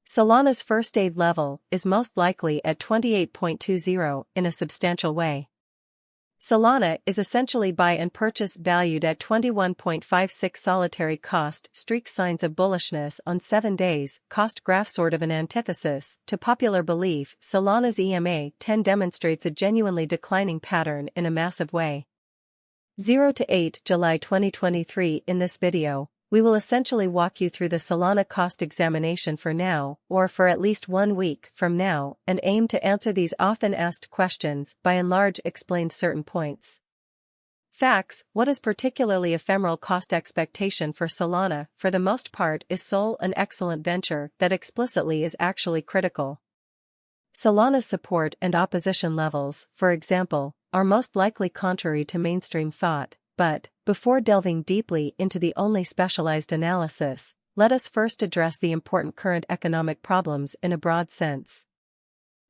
Solana's first aid level is most likely at 28.20 in a substantial way. Solana is essentially buy and purchase valued at 21.56 solitary cost streak signs of bullishness on 7 days cost graph sort of an antithesis to popular belief. Solana's EMA 10 demonstrates a genuinely declining pattern in a massive way. 0 to 8 July 2023. In this video, we will essentially walk you through the Solana cost examination for now, or for at least 1 week from now, and aim to answer these often asked questions, by and large explain certain points. Facts: what is particularly ephemeral cost expectation for Solana, for the most part, is an excellent venture that explicitly is actually critical. Solana's support and opposition levels, for example, are most likely contrary to mainstream thought. But, before delving deeply into the only specialized analysis, let us first address the important current economic problems in a broad sense.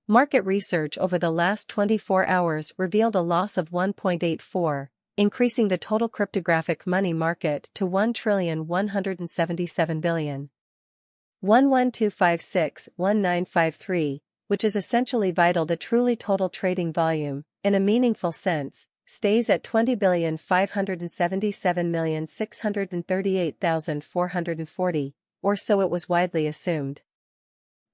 Market research over the last 24 hours revealed a loss of 1.84, increasing the total cryptographic money market to $1,177 billion. 11256-1953, which is essentially vital. The truly total trading volume, in a meaningful sense, stays at 20,577,638,440, or so it was widely assumed.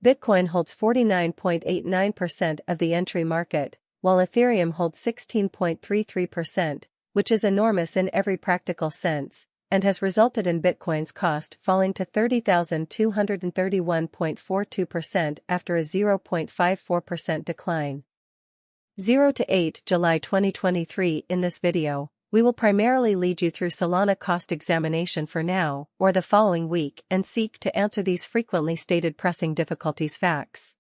Bitcoin holds 49.89% of the entry market, while Ethereum holds 16.33%, which is enormous in every practical sense, and has resulted in Bitcoin's cost falling to 30,231.42% after a 0.54% decline. 0 to 8 July 2023. In this video, we will primarily lead you through Solana cost examination for now, or the following week, and seek to answer these frequently stated pressing difficulties. Facts.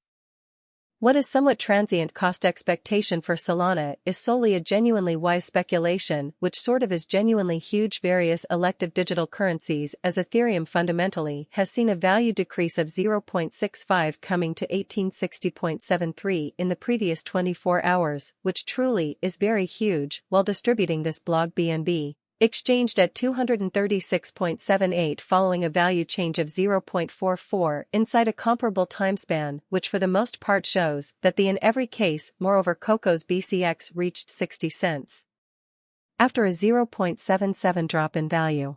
What is somewhat transient cost expectation for Solana is solely a genuinely wise speculation, which sort of is genuinely huge. Various elective digital currencies, as Ethereum fundamentally has seen a value decrease of 0.65 coming to 1860.73 in the previous 24 hours, which truly is very huge. While distributing this blog, BNB exchanged at 236.78 following a value change of 0.44 inside a comparable timespan, which for the most part shows that in every case. Moreover, Coco's BCX reached 60 cents after a 0.77 drop in value.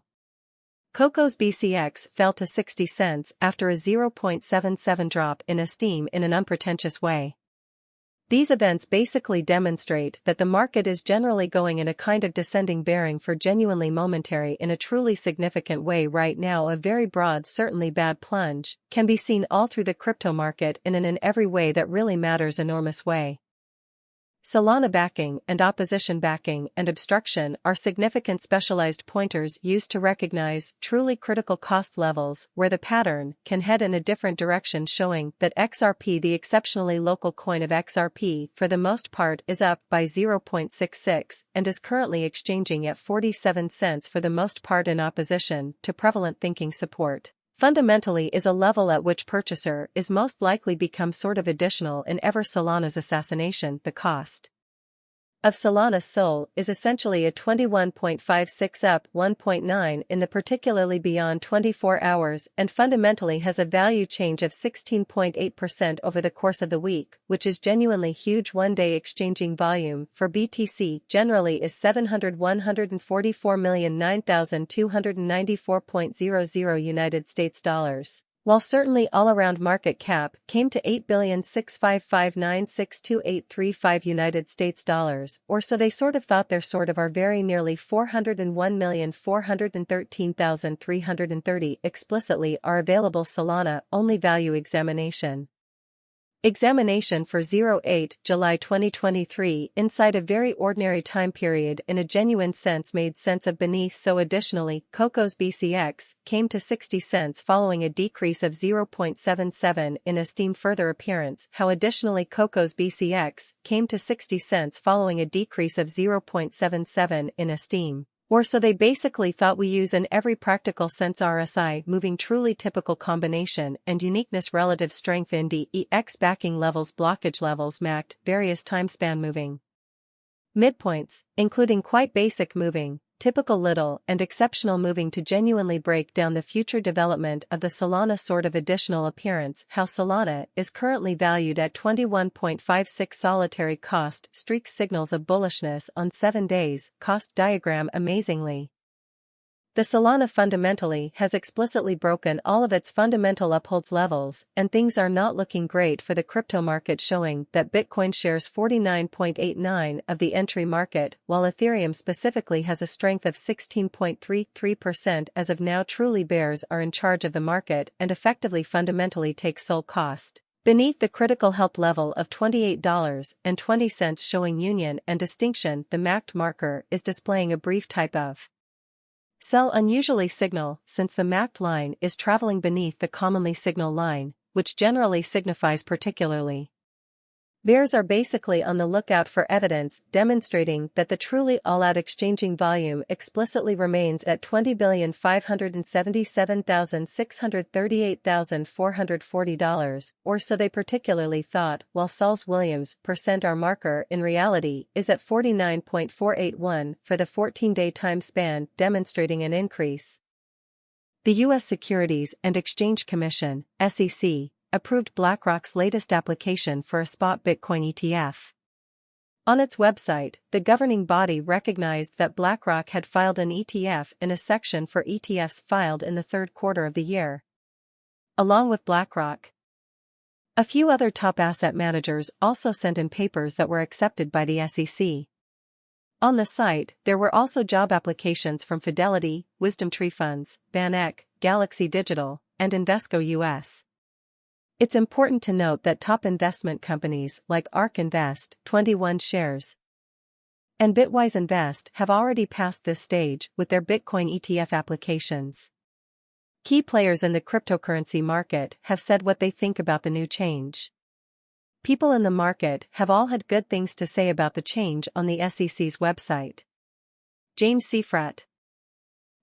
Coco's BCX fell to 60 cents after a 0.77 drop in esteem in an unpretentious way. These events basically demonstrate that the market is generally going in a kind of descending bearing for genuinely momentary in a truly significant way right now. A very broad, certainly bad plunge can be seen all through the crypto market in every way that really matters enormous way. Solana backing and opposition backing and obstruction are significant specialized pointers used to recognize truly critical cost levels where the pattern can head in a different direction, showing that XRP, the exceptionally local coin of XRP, for the most part is up by 0.66 and is currently exchanging at 47 cents for the most part, in opposition to prevalent thinking. Support fundamentally is a level at which purchaser is most likely become sort of additional in ever Solana's assassination. The cost of Solana's soul is essentially a 21.56 up 1.9 in the particularly beyond 24 hours, and fundamentally has a value change of 16.8% over the course of the week, which is genuinely huge. 1-day exchanging volume for BTC generally is 744,009,294.00 United States dollars. While certainly all-around market cap came to $8,655,962,835 United States dollars, or so they sort of thought. There sort of are very nearly 401,413,330 explicitly are available. Solana only value examination for 08 July 2023 inside a very ordinary time period in a genuine sense made sense of beneath. So additionally, Coco's BCX came to 60 cents following a decrease of 0.77 in esteem. Further appearance how additionally Coco's BCX came to 60 cents following a decrease of 0.77 in esteem. Or so they basically thought. We use in every practical sense RSI moving truly typical combination and uniqueness, relative strength in DEX backing levels, blockage levels mapped, various timespan moving midpoints, including quite basic moving typical little and exceptional moving to genuinely break down the future development of the Solana sort of additional appearance. How Solana is currently valued at 21.56 solitary cost streaks signals of bullishness on 7 days cost diagram amazingly. The Solana fundamentally has explicitly broken all of its fundamental upholds levels, and things are not looking great for the crypto market, showing that Bitcoin shares 49.89% of the entry market, while Ethereum specifically has a strength of 16.33% as of now. Truly bears are in charge of the market and effectively fundamentally take SOL cost beneath the critical help level of $28.20, showing union and distinction. The MACD marker is displaying a brief type of sell unusually signal, since the MACD line is traveling beneath the commonly signal line, which generally signifies particularly. Bears are basically on the lookout for evidence demonstrating that the truly all-out exchanging volume explicitly remains at $20,577,638,440, or so they particularly thought, while Sol's Williams %R marker in reality is at 49.481 for the 14-day time span, demonstrating an increase. The U.S. Securities and Exchange Commission, SEC, approved BlackRock's latest application for a spot Bitcoin ETF. On its website, the governing body recognized that BlackRock had filed an ETF in a section for ETFs filed in the third quarter of the year. Along with BlackRock, a few other top asset managers also sent in papers that were accepted by the SEC. On the site, there were also job applications from Fidelity, WisdomTree Funds, VanEck, Galaxy Digital, and Invesco US. It's important to note that top investment companies like ARK Invest, 21 shares, and Bitwise Invest have already passed this stage with their Bitcoin ETF applications. Key players in the cryptocurrency market have said what they think about the new change. People in the market have all had good things to say about the change on the SEC's website. James Seifert,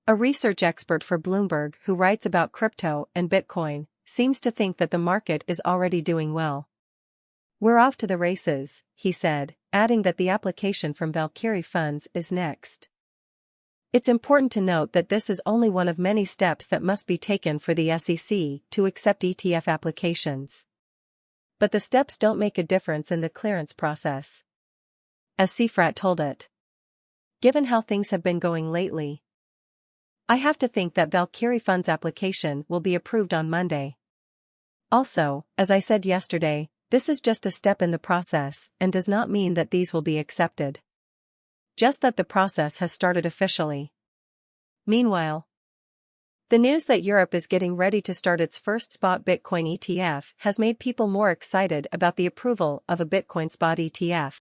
a research expert for Bloomberg who writes about crypto and Bitcoin, seems to think that the market is already doing well. "We're off to the races," he said, adding that the application from Valkyrie Funds is next. It's important to note that this is only one of many steps that must be taken for the SEC to accept ETF applications. But the steps don't make a difference in the clearance process, as Seifert told it. "Given how things have been going lately, I have to think that Valkyrie Fund's application will be approved on Monday. Also, as I said yesterday, this is just a step in the process and does not mean that these will be accepted. Just that the process has started officially." Meanwhile, the news that Europe is getting ready to start its first spot Bitcoin ETF has made people more excited about the approval of a Bitcoin spot ETF.